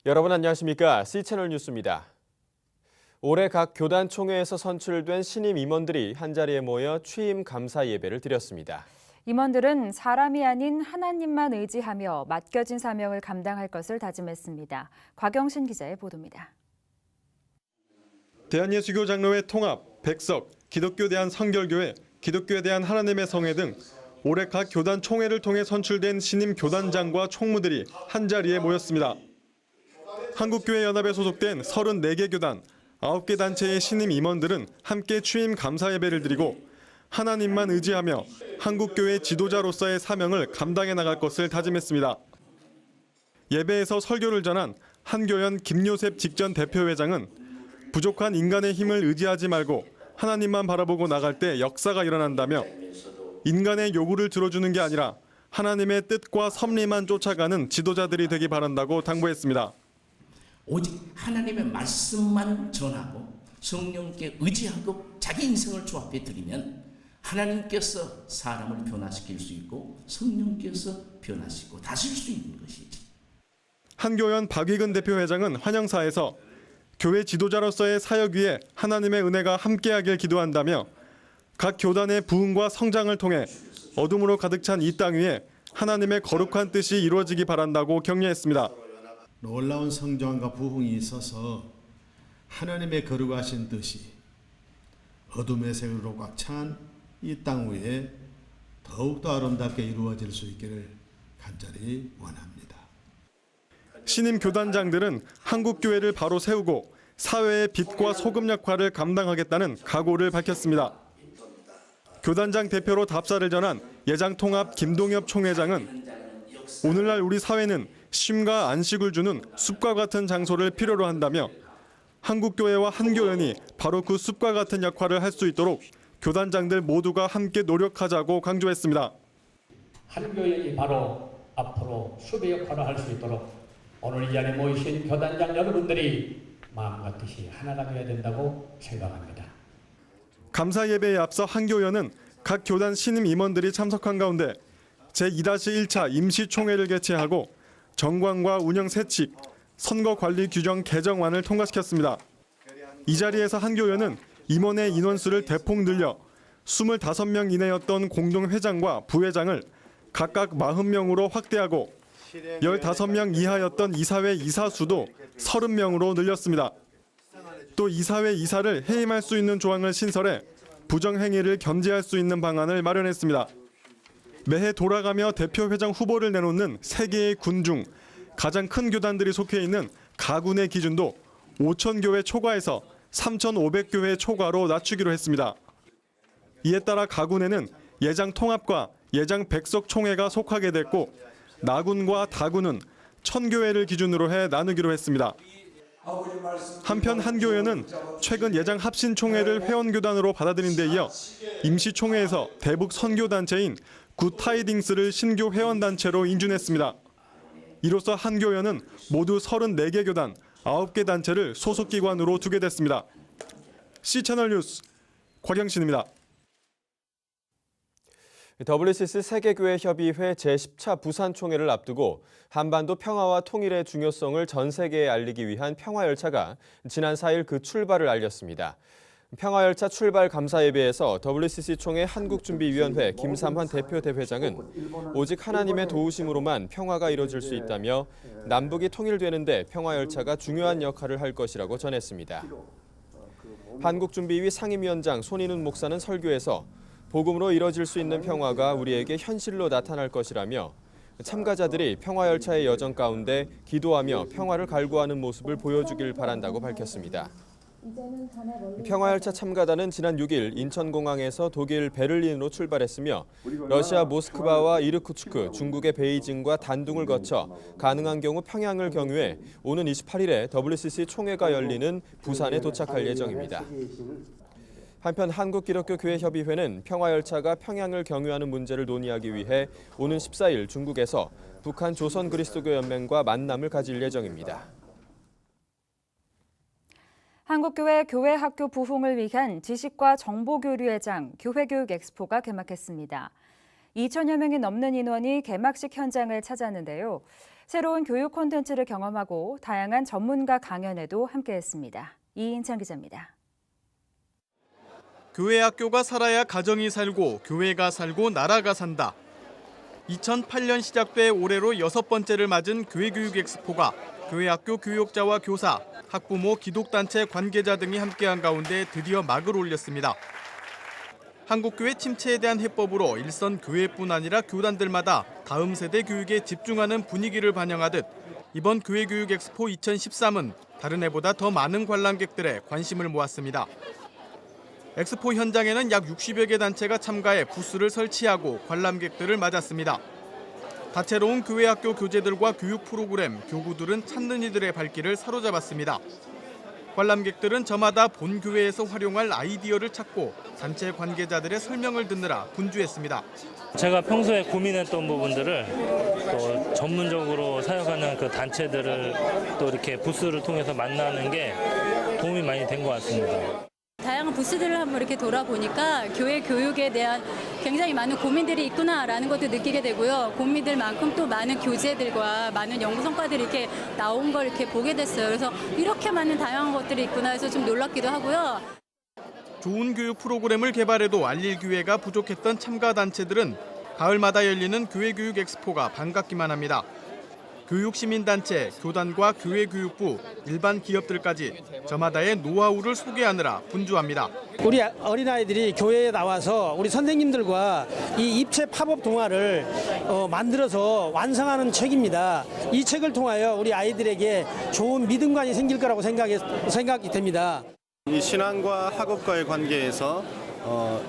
여러분 안녕하십니까? C채널 뉴스입니다. 올해 각 교단 총회에서 선출된 신임 임원들이 한자리에 모여 취임 감사 예배를 드렸습니다. 임원들은 사람이 아닌 하나님만 의지하며 맡겨진 사명을 감당할 것을 다짐했습니다. 곽영신 기자의 보도입니다. 대한예수교 장로회 통합, 백석, 기독교 대한 성결교회, 기독교에 대한 하나님의 성회 등 올해 각 교단 총회를 통해 선출된 신임 교단장과 총무들이 한자리에 모였습니다. 한국교회연합에 소속된 34개 교단, 9개 단체의 신임 임원들은 함께 취임 감사 예배를 드리고 하나님만 의지하며 한국교회 지도자로서의 사명을 감당해 나갈 것을 다짐했습니다. 예배에서 설교를 전한 한교연 김요셉 직전 대표회장은 부족한 인간의 힘을 의지하지 말고 하나님만 바라보고 나갈 때 역사가 일어난다며 인간의 요구를 들어주는 게 아니라 하나님의 뜻과 섭리만 쫓아가는 지도자들이 되기 바란다고 당부했습니다. 오직 하나님의 말씀만 전하고 성령께 의지하고 자기 인생을 조합해 드리면 하나님께서 사람을 변화시킬 수 있고 성령께서 변화시키고 다스릴 수 있는 것이지. 한교연 박위근 대표회장은 환영사에서 교회 지도자로서의 사역 위에 하나님의 은혜가 함께하길 기도한다며 각 교단의 부흥과 성장을 통해 어둠으로 가득 찬 이 땅 위에 하나님의 거룩한 뜻이 이루어지기 바란다고 격려했습니다. 놀라운 성장과 부흥이 있어서 하나님의 거룩하신 뜻이 어둠의 세월로 꽉 찬 이 땅 위에 더욱더 아름답게 이루어질 수 있기를 간절히 원합니다. 신임 교단장들은 한국교회를 바로 세우고 사회의 빛과 소금 역할을 감당하겠다는 각오를 밝혔습니다. 교단장 대표로 답사를 전한 예장통합 김동엽 총회장은 오늘날 우리 사회는 쉼과 안식을 주는 숲과 같은 장소를 필요로 한다며 한국교회와 한교연이 바로 그 숲과 같은 역할을 할 수 있도록 교단장들 모두가 함께 노력하자고 강조했습니다. 한교연이 바로 앞으로 숲의 역할을 할 수 있도록 오늘 이 자리에 모이신 교단장 여러분들이 마음과 뜻이 하나가 되어야 된다고 생각합니다. 감사 예배에 앞서 한교연은 각 교단 신임 임원들이 참석한 가운데 제2-1차 임시총회를 개최하고 정관과 운영 세칙, 선거관리 규정 개정안을 통과시켰습니다. 이 자리에서 한교연은 임원의 인원수를 대폭 늘려 25명 이내였던 공동회장과 부회장을 각각 40명으로 확대하고 15명 이하였던 이사회 이사수도 30명으로 늘렸습니다. 또 이사회 이사를 해임할 수 있는 조항을 신설해 부정행위를 견제할 수 있는 방안을 마련했습니다. 매해 돌아가며 대표회장 후보를 내놓는 3개의 군 중 가장 큰 교단들이 속해 있는 가군의 기준도 5,000교회 초과에서 3,500교회 초과로 낮추기로 했습니다. 이에 따라 가군에는 예장 통합과 예장 백석 총회가 속하게 됐고 나군과 다군은 1,000교회를 기준으로 해 나누기로 했습니다. 한편 한교연은 최근 예장 합신총회를 회원교단으로 받아들인 데 이어 임시총회에서 대북 선교단체인 굿타이딩스를 신교 회원단체로 인준했습니다. 이로써 한교연은 모두 34개 교단, 9개 단체를 소속기관으로 두게 됐습니다. C채널 뉴스 곽영신입니다. WCC 세계교회협의회 제10차 부산총회를 앞두고 한반도 평화와 통일의 중요성을 전 세계에 알리기 위한 평화열차가 지난 4일 그 출발을 알렸습니다. 평화열차 출발 감사 예배에서 WCC 총회 한국준비위원회 김삼환 대표 대회장은 오직 하나님의 도우심으로만 평화가 이뤄질 수 있다며 남북이 통일되는 데 평화열차가 중요한 역할을 할 것이라고 전했습니다. 한국준비위 상임위원장 손인훈 목사는 설교에서 복음으로 이뤄질 수 있는 평화가 우리에게 현실로 나타날 것이라며 참가자들이 평화열차의 여정 가운데 기도하며 평화를 갈구하는 모습을 보여주길 바란다고 밝혔습니다. 평화열차 참가단은 지난 6일 인천공항에서 독일 베를린으로 출발했으며 러시아 모스크바와 이르쿠츠크, 중국의 베이징과 단둥을 거쳐 가능한 경우 평양을 경유해 오는 28일에 WCC 총회가 열리는 부산에 도착할 예정입니다. 한편 한국기독교교회협의회는 평화열차가 평양을 경유하는 문제를 논의하기 위해 오는 14일 중국에서 북한 조선그리스도교연맹과 만남을 가질 예정입니다. 한국교회 교회학교 부흥을 위한 지식과 정보교류의 장 교회교육 엑스포가 개막했습니다. 2천여 명이 넘는 인원이 개막식 현장을 찾았는데요. 새로운 교육 콘텐츠를 경험하고 다양한 전문가 강연에도 함께했습니다. 이인찬 기자입니다. 교회 학교가 살아야 가정이 살고 교회가 살고 나라가 산다. 2008년 시작돼 올해로 6번째를 맞은 교회교육 엑스포가 교회 학교 교육자와 교사, 학부모, 기독단체 관계자 등이 함께한 가운데 드디어 막을 올렸습니다. 한국교회 침체에 대한 해법으로 일선 교회뿐 아니라 교단들마다 다음 세대 교육에 집중하는 분위기를 반영하듯 이번 교회교육 엑스포 2013은 다른 해보다 더 많은 관람객들의 관심을 모았습니다. 엑스포 현장에는 약 60여 개 단체가 참가해 부스를 설치하고 관람객들을 맞았습니다. 다채로운 교회 학교 교재들과 교육 프로그램, 교구들은 찾는 이들의 발길을 사로잡았습니다. 관람객들은 저마다 본 교회에서 활용할 아이디어를 찾고 단체 관계자들의 설명을 듣느라 분주했습니다. 제가 평소에 고민했던 부분들을 또 전문적으로 사용하는 그 단체들을 또 이렇게 부스를 통해서 만나는 게 도움이 많이 된 것 같습니다. 다양한 부스들을 한번 이렇게 돌아보니까 교회 교육에 대한 굉장히 많은 고민들이 있구나라는 것도 느끼게 되고요. 고민들만큼 또 많은 교재들과 많은 연구 성과들이 이렇게 나온 걸 이렇게 보게 됐어요. 그래서 이렇게 많은 다양한 것들이 있구나 해서 좀 놀랍기도 하고요. 좋은 교육 프로그램을 개발해도 알릴 기회가 부족했던 참가 단체들은 가을마다 열리는 교회교육 엑스포가 반갑기만 합니다. 교육시민단체, 교단과 교회교육부, 일반 기업들까지 저마다의 노하우를 소개하느라 분주합니다. 우리 어린아이들이 교회에 나와서 우리 선생님들과 이 입체 팝업 동화를 만들어서 완성하는 책입니다. 이 책을 통하여 우리 아이들에게 좋은 믿음관이 생길 거라고 생각이 됩니다. 이 신앙과 학업과의 관계에서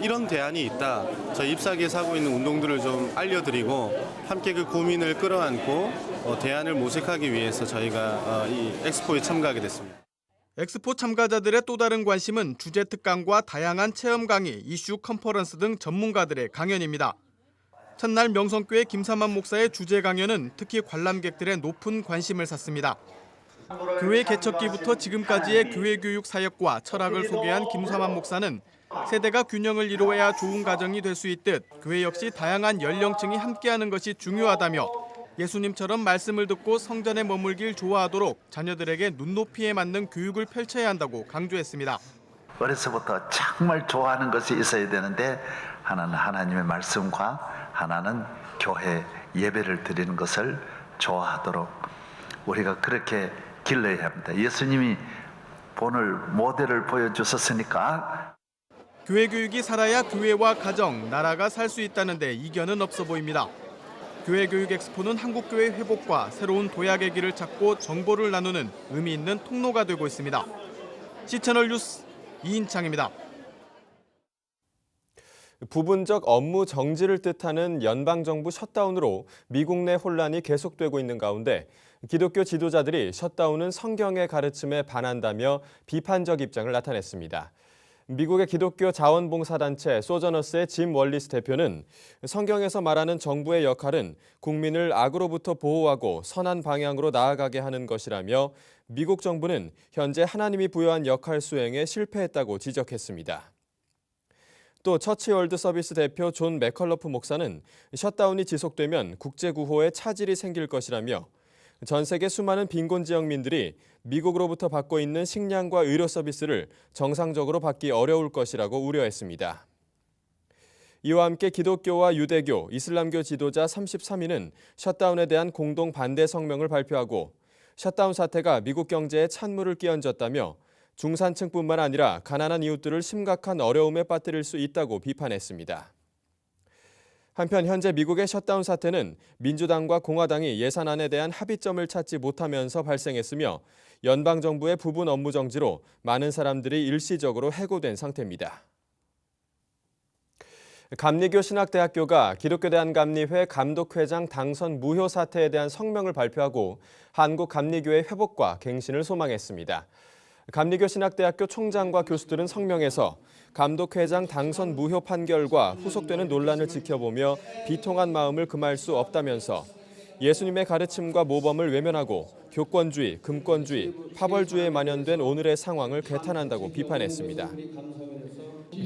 이런 대안이 있다. 저희 잎사귀에서 하고 있는 운동들을 좀 알려드리고 함께 그 고민을 끌어안고 대안을 모색하기 위해서 저희가 이 엑스포에 참가하게 됐습니다. 엑스포 참가자들의 또 다른 관심은 주제 특강과 다양한 체험 강의, 이슈 컨퍼런스 등 전문가들의 강연입니다. 첫날 명성교회 김삼환 목사의 주제 강연은 특히 관람객들의 높은 관심을 샀습니다. 교회 개척기부터 지금까지의 교회 교육 사역과 철학을 소개한 김삼환 목사는 세대가 균형을 이루어야 좋은 가정이 될 수 있듯 교회 역시 다양한 연령층이 함께하는 것이 중요하다며 예수님처럼 말씀을 듣고 성전에 머물길 좋아하도록 자녀들에게 눈높이에 맞는 교육을 펼쳐야 한다고 강조했습니다. 어려서부터 정말 좋아하는 것이 있어야 되는데 하나는 하나님의 말씀과 하나는 교회 예배를 드리는 것을 좋아하도록 우리가 그렇게 길러야 합니다. 예수님이 오늘 모델을 보여주셨으니까. 교회 교육이 살아야 교회와 가정, 나라가 살 수 있다는데 이견은 없어 보입니다. 교회 교육 엑스포는 한국교회 회복과 새로운 도약의 길을 찾고 정보를 나누는 의미 있는 통로가 되고 있습니다. CC채널 뉴스 이인창입니다. 부분적 업무 정지를 뜻하는 연방정부 셧다운으로 미국 내 혼란이 계속되고 있는 가운데 기독교 지도자들이 셧다운은 성경의 가르침에 반한다며 비판적 입장을 나타냈습니다. 미국의 기독교 자원봉사단체 소저너스의 짐 월리스 대표는 성경에서 말하는 정부의 역할은 국민을 악으로부터 보호하고 선한 방향으로 나아가게 하는 것이라며 미국 정부는 현재 하나님이 부여한 역할 수행에 실패했다고 지적했습니다. 또 처치월드 서비스 대표 존 맥컬러프 목사는 셧다운이 지속되면 국제구호에 차질이 생길 것이라며 전 세계 수많은 빈곤 지역민들이 미국으로부터 받고 있는 식량과 의료 서비스를 정상적으로 받기 어려울 것이라고 우려했습니다. 이와 함께 기독교와 유대교, 이슬람교 지도자 33인은 셧다운에 대한 공동 반대 성명을 발표하고 셧다운 사태가 미국 경제에 찬물을 끼얹었다며 중산층뿐만 아니라 가난한 이웃들을 심각한 어려움에 빠뜨릴 수 있다고 비판했습니다. 한편 현재 미국의 셧다운 사태는 민주당과 공화당이 예산안에 대한 합의점을 찾지 못하면서 발생했으며 연방정부의 부분 업무 정지로 많은 사람들이 일시적으로 해고된 상태입니다. 감리교 신학대학교가 기독교대한감리회 감독회장 당선 무효 사태에 대한 성명을 발표하고 한국감리교의 회복과 갱신을 소망했습니다. 감리교 신학대학교 총장과 교수들은 성명에서 감독회장 당선 무효 판결과 후속되는 논란을 지켜보며 비통한 마음을 금할 수 없다면서 예수님의 가르침과 모범을 외면하고 교권주의, 금권주의, 파벌주의에 만연된 오늘의 상황을 개탄한다고 비판했습니다.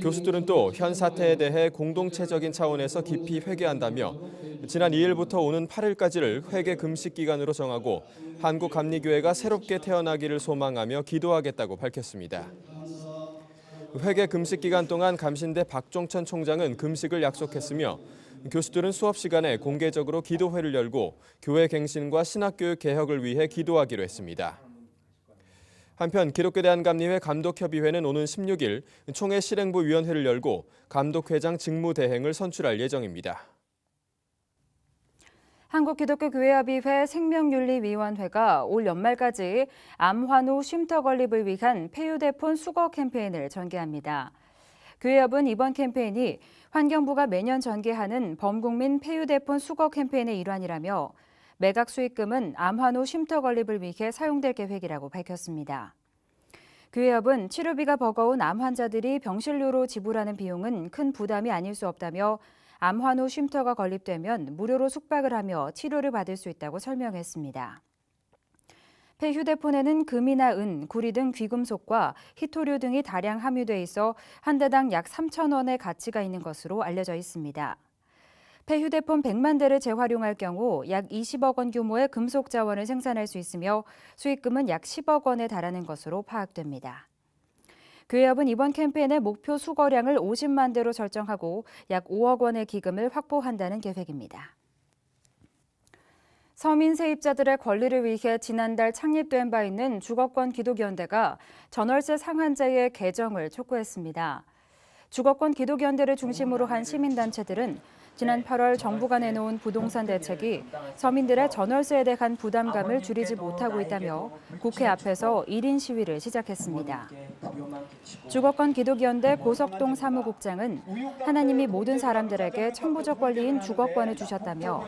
교수들은 또 현 사태에 대해 공동체적인 차원에서 깊이 회개한다며 지난 2일부터 오는 8일까지를 회개 금식 기간으로 정하고 한국감리교회가 새롭게 태어나기를 소망하며 기도하겠다고 밝혔습니다. 회개 금식 기간 동안 감신대 박종천 총장은 금식을 약속했으며 교수들은 수업 시간에 공개적으로 기도회를 열고 교회 갱신과 신학교육 개혁을 위해 기도하기로 했습니다. 한편 기독교대한감리회 감독협의회는 오는 16일 총회 실행부위원회를 열고 감독회장 직무대행을 선출할 예정입니다. 한국기독교교회협의회 생명윤리위원회가 올 연말까지 암환후 쉼터 건립을 위한 폐휴대폰 수거 캠페인을 전개합니다. 교회협은 이번 캠페인이 환경부가 매년 전개하는 범국민 폐휴대폰 수거 캠페인의 일환이라며 매각 수익금은 암환후 쉼터 건립을 위해 사용될 계획이라고 밝혔습니다. 교회협은 치료비가 버거운 암 환자들이 병실료로 지불하는 비용은 큰 부담이 아닐 수 없다며 암환후 쉼터가 건립되면 무료로 숙박을 하며 치료를 받을 수 있다고 설명했습니다. 폐휴대폰에는 금이나 은, 구리 등 귀금속과 희토류 등이 다량 함유돼 있어 한 대당 약 3,000원의 가치가 있는 것으로 알려져 있습니다. 폐휴대폰 100만 대를 재활용할 경우 약 20억 원 규모의 금속 자원을 생산할 수 있으며 수익금은 약 10억 원에 달하는 것으로 파악됩니다. 교회협은 이번 캠페인의 목표 수거량을 50만 대로 설정하고 약 5억 원의 기금을 확보한다는 계획입니다. 서민 세입자들의 권리를 위해 지난달 창립된 바 있는 주거권 기독연대가 전월세 상한제의 개정을 촉구했습니다. 주거권 기독연대를 중심으로 한 시민단체들은 지난 8월 정부가 내놓은 부동산 대책이 서민들의 전월세에 대한 부담감을 줄이지 못하고 있다며 국회 앞에서 1인 시위를 시작했습니다. 주거권 기독연대 고석동 사무국장은 하나님이 모든 사람들에게 천부적 권리인 주거권을 주셨다며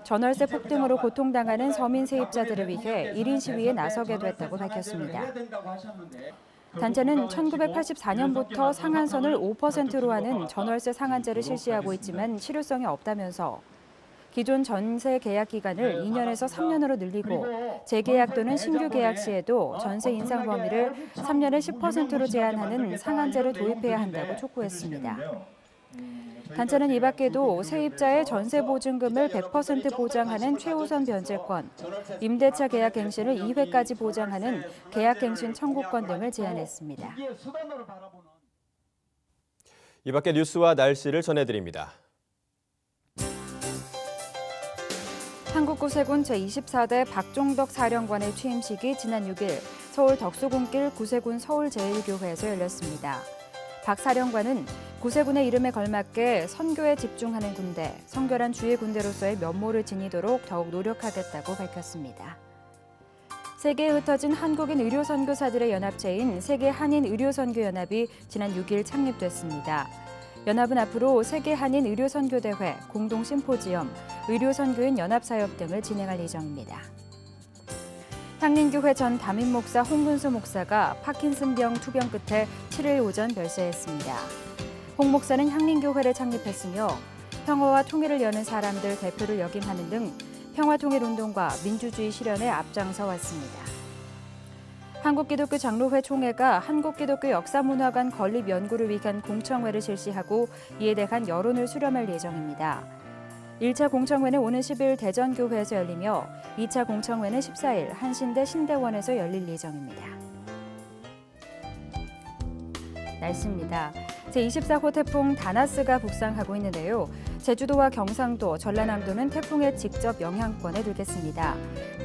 전월세 폭등으로 고통당하는 서민 세입자들을 위해 1인 시위에 나서게 됐다고 밝혔습니다. 단체는 1984년부터 상한선을 5%로 하는 전월세 상한제를 실시하고 있지만 실효성이 없다면서 기존 전세 계약 기간을 2년에서 3년으로 늘리고 재계약 또는 신규 계약 시에도 전세 인상 범위를 3년에 10%로 제한하는 상한제를 도입해야 한다고 촉구했습니다. 단체는 이 밖에도 세입자의 전세 보증금을 100% 보장하는 최우선 변제권, 임대차 계약 갱신을 2회까지 보장하는 계약 갱신 청구권 등을 제안했습니다. 이 밖에 뉴스와 날씨를 전해드립니다. 한국구세군 제24대 박종덕 사령관의 취임식이 지난 6일 서울 덕수궁길 구세군 서울제일교회에서 열렸습니다. 박 사령관은 구세군의 이름에 걸맞게 선교에 집중하는 군대, 성결한 주의 군대로서의 면모를 지니도록 더욱 노력하겠다고 밝혔습니다. 세계에 흩어진 한국인 의료선교사들의 연합체인 세계한인의료선교연합이 지난 6일 창립됐습니다. 연합은 앞으로 세계한인의료선교대회, 공동심포지엄, 의료선교인 연합사역 등을 진행할 예정입니다. 향림교회 전 담임목사 홍근수 목사가 파킨슨병 투병 끝에 7일 오전 별세했습니다. 홍 목사는 향림교회를 창립했으며 평화와 통일을 여는 사람들 대표를 역임하는 등 평화통일운동과 민주주의 실현에 앞장서 왔습니다. 한국기독교 장로회 총회가 한국기독교 역사문화관 건립 연구를 위한 공청회를 실시하고 이에 대한 여론을 수렴할 예정입니다. 1차 공청회는 오는 10일 대전교회에서 열리며 2차 공청회는 14일 한신대 신대원에서 열릴 예정입니다. 날씨입니다. 제24호 태풍 다나스가 북상하고 있는데요. 제주도와 경상도, 전라남도는 태풍의 직접 영향권에 들겠습니다.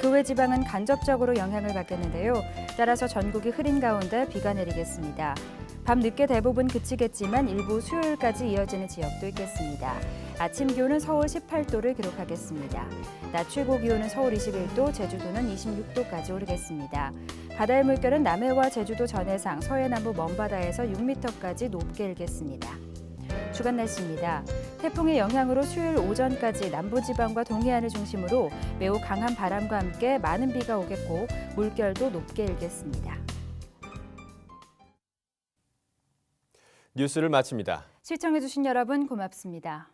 그 외 지방은 간접적으로 영향을 받겠는데요. 따라서 전국이 흐린 가운데 비가 내리겠습니다. 밤 늦게 대부분 그치겠지만 일부 수요일까지 이어지는 지역도 있겠습니다. 아침 기온은 서울 18도를 기록하겠습니다. 낮 최고 기온은 서울 21도, 제주도는 26도까지 오르겠습니다. 바다의 물결은 남해와 제주도 전해상, 서해남부 먼바다에서 6m까지 높게 일겠습니다. 주간 날씨입니다. 태풍의 영향으로 수요일 오전까지 남부지방과 동해안을 중심으로 매우 강한 바람과 함께 많은 비가 오겠고 물결도 높게 일겠습니다. 뉴스를 마칩니다. 시청해주신 여러분 고맙습니다.